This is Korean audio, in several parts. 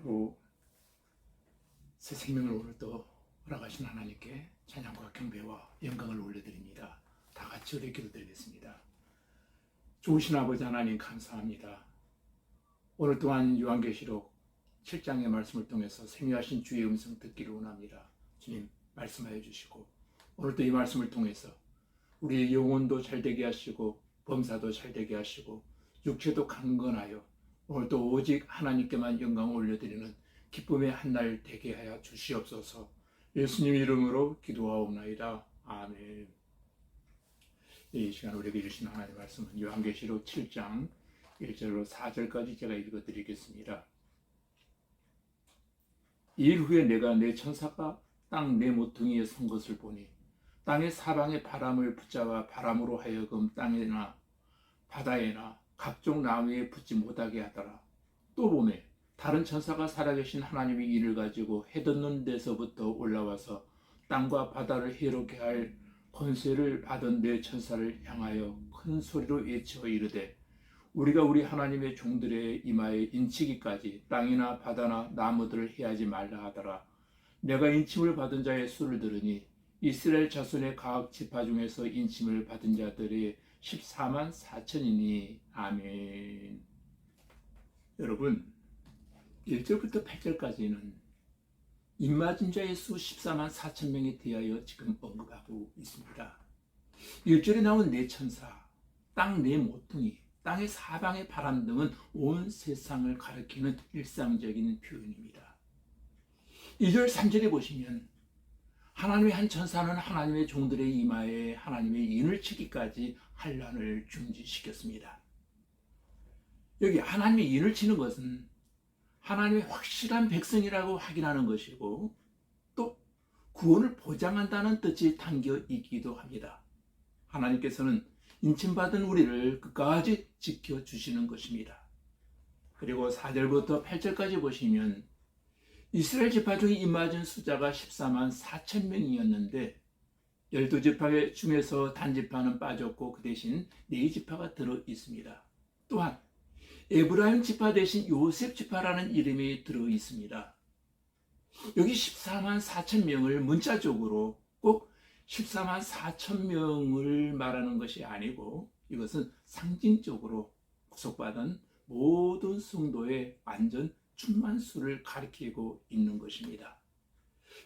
그리고 새 생명을 오늘도 허락하신 하나님께 찬양과 경배와 영광을 올려드립니다. 다 같이 우리 기도드리겠습니다. 좋으신 아버지 하나님 감사합니다. 오늘 또한 요한계시록 7장의 말씀을 통해서 생명하신 주의 음성 듣기를 원합니다. 주님 말씀하여 주시고 오늘도 이 말씀을 통해서 우리의 영혼도 잘되게 하시고 범사도 잘되게 하시고 육체도 강건하여 오늘도 오직 하나님께만 영광을 올려드리는 기쁨의 한날 되게 하여 주시옵소서. 예수님 이름으로 기도하옵나이다. 아멘. 이 시간 우리에게 주신 하나님의 말씀은 요한계시록 7장 1절로 4절까지 제가 읽어드리겠습니다. 이일 후에 내가 내 천사가 땅 내 모퉁이에 선 것을 보니 땅의 사방에 바람을 붙잡아 바람으로 하여금 땅에나 바다에나 각종 나무에 붙지 못하게 하더라. 또 보매 다른 천사가 살아계신 하나님의 일을 가지고 해돋는 데서부터 올라와서 땅과 바다를 해롭게 할 권세를 받은 내 천사를 향하여 큰 소리로 외쳐 이르되 우리가 우리 하나님의 종들의 이마에 인치기까지 땅이나 바다나 나무들을 해하지 말라 하더라. 내가 인침을 받은 자의 수를 들으니 이스라엘 자손의 각 지파 중에서 인침을 받은 자들이 14만 4천이니 아멘. 여러분 1절부터 8절까지는 입맞은 자의 수 14만 4천 명에 대하여 지금 언급하고 있습니다. 1절에 나온 네 천사, 땅 네 모퉁이, 땅의 사방의 바람 등은 온 세상을 가리키는 일상적인 표현입니다. 2절 3절에 보시면 하나님의 한 천사는 하나님의 종들의 이마에 하나님의 인을 치기까지 환난을 중지시켰습니다. 여기 하나님의 인을 치는 것은 하나님의 확실한 백성이라고 확인하는 것이고 또 구원을 보장한다는 뜻이 담겨 있기도 합니다. 하나님께서는 인침받은 우리를 끝까지 지켜주시는 것입니다. 그리고 4절부터 8절까지 보시면 이스라엘 지파 중에 입맞은 숫자가 14만 4천 명이었는데 12지파 중에서 단지파는 빠졌고 그 대신 4지파가 들어 있습니다. 또한 에브라임 지파 대신 요셉 지파라는 이름이 들어 있습니다. 여기 14만 4천 명을 문자적으로 꼭 14만 4천 명을 말하는 것이 아니고 이것은 상징적으로 구속받은 모든 성도의 완전 충만수를 가리키고 있는 것입니다.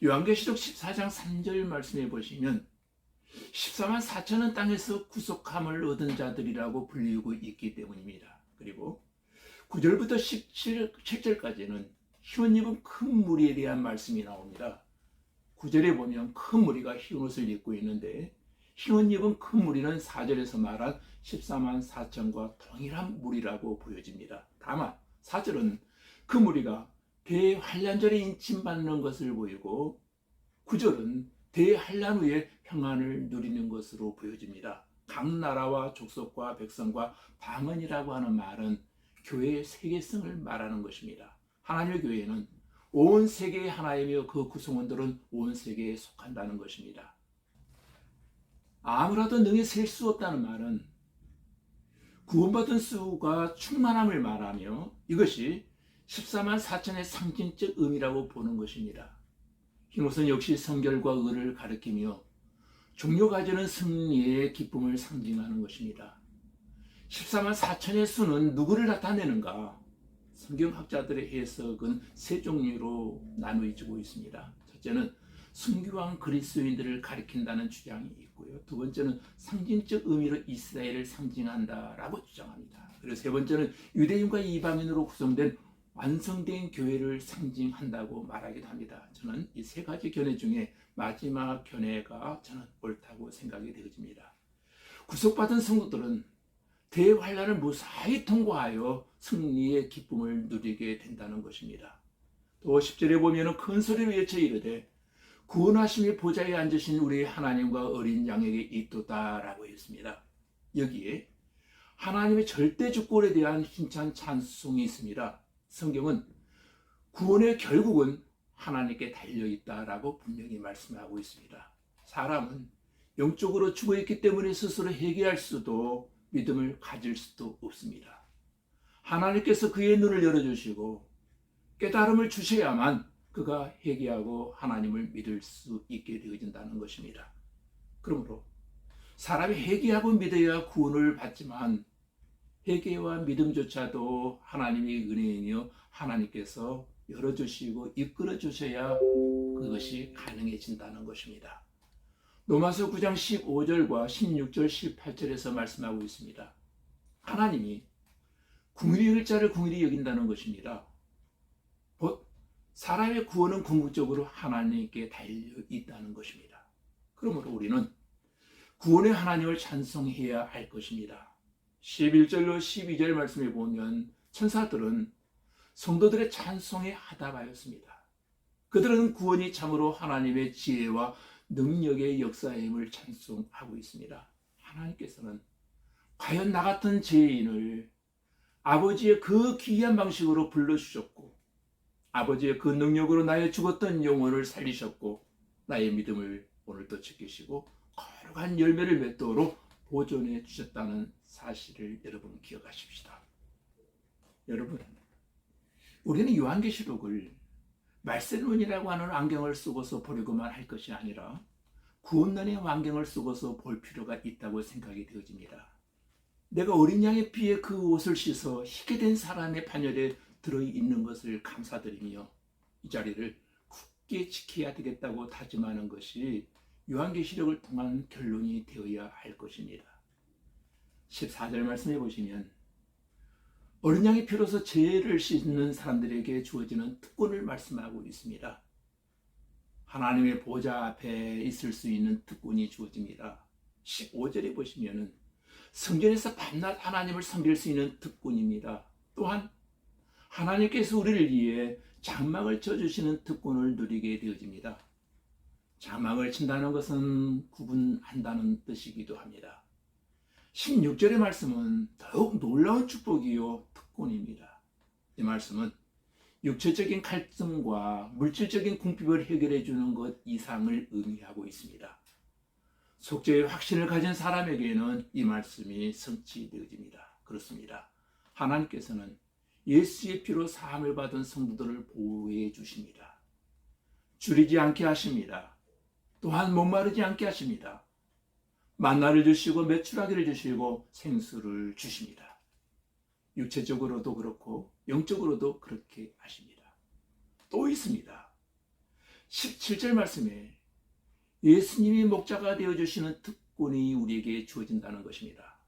요한계시록 14장 3절 말씀해 보시면 14만 4천은 땅에서 구속함을 얻은 자들이라고 불리고 있기 때문입니다. 그리고 9절부터 17절까지는 흰 입은 큰 무리에 대한 말씀이 나옵니다. 9절에 보면 큰 무리가 흰 옷을 입고 있는데 흰 입은 큰 무리는 4절에서 말한 14만 4천과 동일한 무리라고 보여집니다. 다만 4절은 그 무리가 대환란절에 인침받는 것을 보이고 9절은 대환란 후에 평안을 누리는 것으로 보여집니다. 각 나라와 족속과 백성과 방언이라고 하는 말은 교회의 세계성을 말하는 것입니다. 하나님의 교회는 온 세계의 하나이며 그 구성원들은 온 세계에 속한다는 것입니다. 아무라도 능히 셀 수 없다는 말은 구원받은 수가 충만함을 말하며 이것이 14만 4천의 상징적 의미라고 보는 것입니다. 흰옷은 역시 성결과 의를 가리키며 종료 가지는 승리의 기쁨을 상징하는 것입니다. 14만 4천의 수는 누구를 나타내는가? 성경학자들의 해석은 세 종류로 나누어지고 있습니다. 첫째는 순교한 그리스도인들을 가리킨다는 주장이 있고요. 두 번째는 상징적 의미로 이스라엘을 상징한다라고 주장합니다. 그리고 세 번째는 유대인과 이방인으로 구성된 완성된 교회를 상징한다고 말하기도 합니다. 저는 이 세 가지 견해 중에 마지막 견해가 저는 옳다고 생각이 되어집니다. 구속받은 성도들은 대환란을 무사히 통과하여 승리의 기쁨을 누리게 된다는 것입니다. 또 10절에 보면 큰 소리로 외쳐 이르되 구원하심의 보좌에 앉으신 우리 하나님과 어린 양에게 있도다라고 했습니다. 여기에 하나님의 절대 주권에 대한 힘찬 찬송이 있습니다. 성경은 구원의 결국은 하나님께 달려있다라고 분명히 말씀하고 있습니다. 사람은 영적으로 죽어있기 때문에 스스로 해결할 수도 믿음을 가질 수도 없습니다. 하나님께서 그의 눈을 열어주시고 깨달음을 주셔야만 그가 회개하고 하나님을 믿을 수 있게 되어진다는 것입니다. 그러므로 사람이 회개하고 믿어야 구원을 받지만 회개와 믿음조차도 하나님의 은혜이며 하나님께서 열어주시고 이끌어주셔야 그것이 가능해진다는 것입니다. 로마서 9장 15절과 16절 18절에서 말씀하고 있습니다. 하나님이 긍휼히 여길 자를 긍휼히 여긴다는 것입니다. 곧 사람의 구원은 궁극적으로 하나님께 달려 있다는 것입니다. 그러므로 우리는 구원의 하나님을 찬송해야 할 것입니다. 11절로 12절 말씀에 보면 천사들은 성도들의 찬송에 하답하였습니다. 그들은 구원이 참으로 하나님의 지혜와 능력의 역사임을 찬송하고 있습니다. 하나님께서는 과연 나 같은 죄인을 아버지의 그 귀한 방식으로 불러주셨고 아버지의 그 능력으로 나의 죽었던 영혼을 살리셨고 나의 믿음을 오늘도 지키시고 거룩한 열매를 맺도록 보존해 주셨다는 사실을 여러분 기억하십시다. 여러분, 우리는 요한계시록을 말세론이라고 하는 안경을 쓰고서 보려고만 할 것이 아니라 구원론의 안경을 쓰고서 볼 필요가 있다고 생각이 되어집니다. 내가 어린 양의 피에 그 옷을 씻어 희게 된 사람의 반열에 들어있는 것을 감사드리며 이 자리를 굳게 지켜야 되겠다고 다짐하는 것이 요한계시록을 통한 결론이 되어야 할 것입니다. 14절 말씀해 보시면 어린 양의 피로서 죄를 씻는 사람들에게 주어지는 특권을 말씀하고 있습니다. 하나님의 보좌 앞에 있을 수 있는 특권이 주어집니다. 15절에 보시면 성전에서 밤낮 하나님을 섬길 수 있는 특권입니다. 또한 하나님께서 우리를 위해 장막을 쳐주시는 특권을 누리게 되어집니다. 장막을 친다는 것은 구분한다는 뜻이기도 합니다. 16절의 말씀은 더욱 놀라운 축복이요 특권입니다. 이 말씀은 육체적인 갈등과 물질적인 궁핍을 해결해 주는 것 이상을 의미하고 있습니다. 속죄의 확신을 가진 사람에게는 이 말씀이 성취되어집니다. 그렇습니다. 하나님께서는 예수의 피로 사함을 받은 성도들을 보호해 주십니다. 줄이지 않게 하십니다. 또한 목마르지 않게 하십니다. 만나를 주시고 메추라기를 주시고 생수를 주십니다. 육체적으로도 그렇고 영적으로도 그렇게 하십니다. 또 있습니다. 17절 말씀에 예수님이 목자가 되어주시는 특권이 우리에게 주어진다는 것입니다.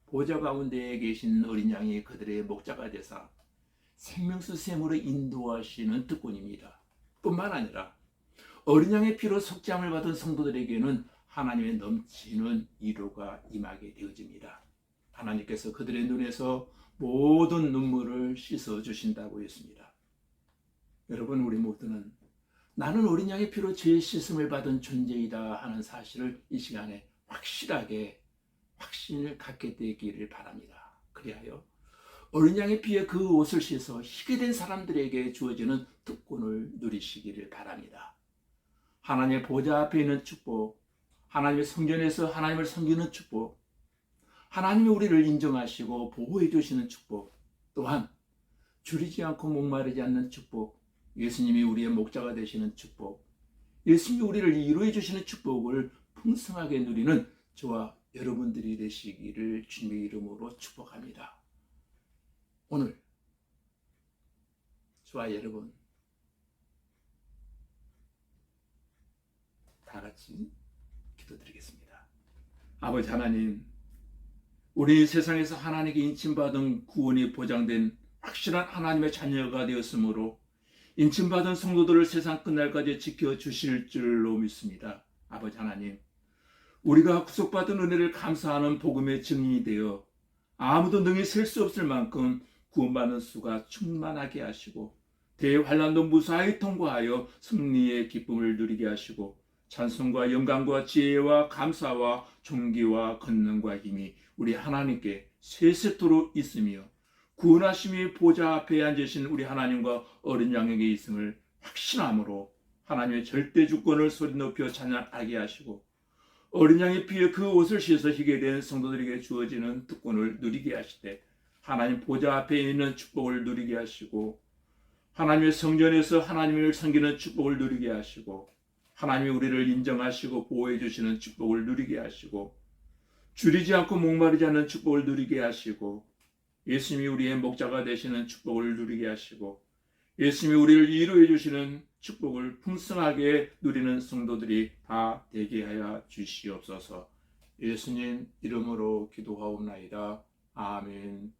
보좌 가운데에 계신 어린 양이 그들의 목자가 되사 생명수 샘으로 인도하시는 특권입니다. 뿐만 아니라 어린 양의 피로 속죄함을 받은 성도들에게는 하나님의 넘치는 위로가 임하게 되어집니다. 하나님께서 그들의 눈에서 모든 눈물을 씻어주신다고 했습니다. 여러분, 우리 모두는 나는 어린 양의 피로 죄의 씻음을 받은 존재이다 하는 사실을 이 시간에 확실하게 확신을 갖게 되기를 바랍니다. 그리하여 어린 양의 피에 그 옷을 씻어 희게 된 사람들에게 주어지는 특권을 누리시기를 바랍니다. 하나님의 보좌 앞에 있는 축복, 하나님의 성전에서 하나님을 섬기는 축복, 하나님이 우리를 인정하시고 보호해 주시는 축복, 또한 줄이지 않고 목마르지 않는 축복, 예수님이 우리의 목자가 되시는 축복, 예수님이 우리를 이루어 주시는 축복을 풍성하게 누리는 저와 여러분들이 되시기를 주님의 이름으로 축복합니다. 오늘 저와 여러분 다 같이 기도드리겠습니다. 아버지 하나님, 우리 세상에서 하나님께 인침받은 구원이 보장된 확실한 하나님의 자녀가 되었으므로 인침받은 성도들을 세상 끝날까지 지켜주실 줄로 믿습니다. 아버지 하나님, 우리가 구속받은 은혜를 감사하는 복음의 증인이 되어 아무도 능히 셀 수 없을 만큼 구원받는 수가 충만하게 하시고 대환난도 무사히 통과하여 승리의 기쁨을 누리게 하시고 찬송과 영광과 지혜와 감사와 존귀와 권능과 힘이 우리 하나님께 세세토록 있으며 구원하심이 보좌 앞에 앉으신 우리 하나님과 어린 양에게 있음을 확신함으로 하나님의 절대 주권을 소리 높여 찬양하게 하시고 어린 양의 피에 그 옷을 씻어 희게 된 성도들에게 주어지는 특권을 누리게 하시되 하나님 보좌 앞에 있는 축복을 누리게 하시고 하나님의 성전에서 하나님을 섬기는 축복을 누리게 하시고, 하나님이 우리를 인정하시고 보호해 주시는 축복을 누리게 하시고, 줄이지 않고 목마르지 않는 축복을 누리게 하시고, 예수님이 우리의 목자가 되시는 축복을 누리게 하시고, 예수님이 우리를 위로해 주시는 축복을 풍성하게 누리는 성도들이 다 되게 하여 주시옵소서. 예수님 이름으로 기도하옵나이다. 아멘.